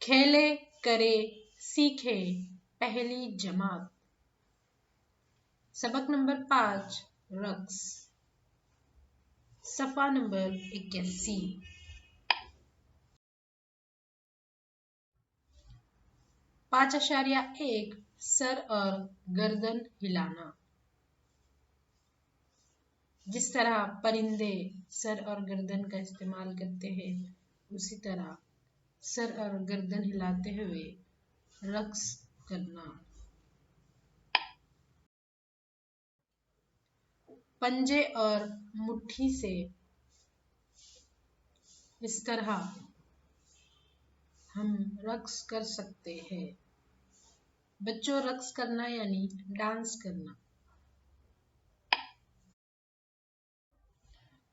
खेले करे सीखे पहली जमात। सबक नंबर 5 रक्स। सफ़ा नंबर 81। 5.1 सर और गर्दन हिलाना। जिस तरह परिंदे सर और गर्दन का इस्तेमाल करते हैं, उसी तरह सर और गर्दन हिलाते हुए रक्स करना। पंजे और मुट्ठी से इस तरह हम रक्स कर सकते हैं। बच्चों, रक्स करना यानी डांस करना।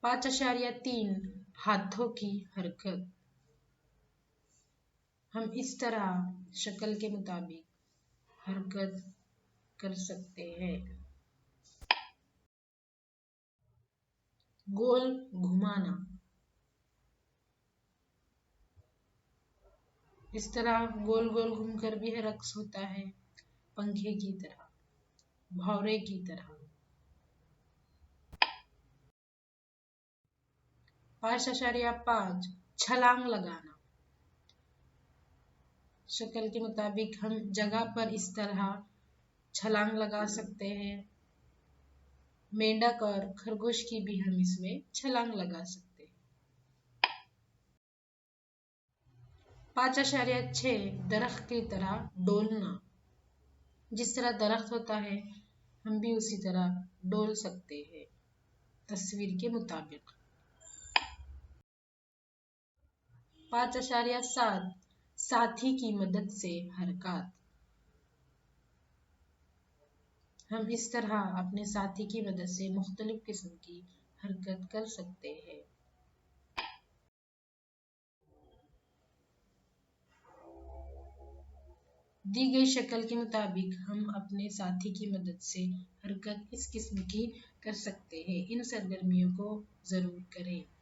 5.3 हाथों की हरकत। हम इस तरह शक्ल के मुताबिक हरकत कर सकते हैं। गोल घुमाना। इस तरह गोल गोल घूमकर भी रक्स होता है, पंखे की तरह, भौरे की तरह। 5.5 छलांग लगाना। शक्ल के मुताबिक हम जगह पर इस तरह छलांग लगा सकते हैं। मेंढक और खरगोश की भी हम इसमें छलांग लगा सकते हैं। 5.6 दरख्त की तरह डोलना। जिस तरह दरख्त होता है, हम भी उसी तरह डोल सकते हैं तस्वीर के मुताबिक। 5.7 साथी की मदद से हरकत। हम इस तरह अपने साथी की मदद से मुख्तलिफ किस्म की हरकत कर सकते हैं। दी गई शक्ल के मुताबिक हम अपने साथी की मदद से हरकत इस किस्म की कर सकते हैं। इन सरगर्मियों को ज़रूर करें।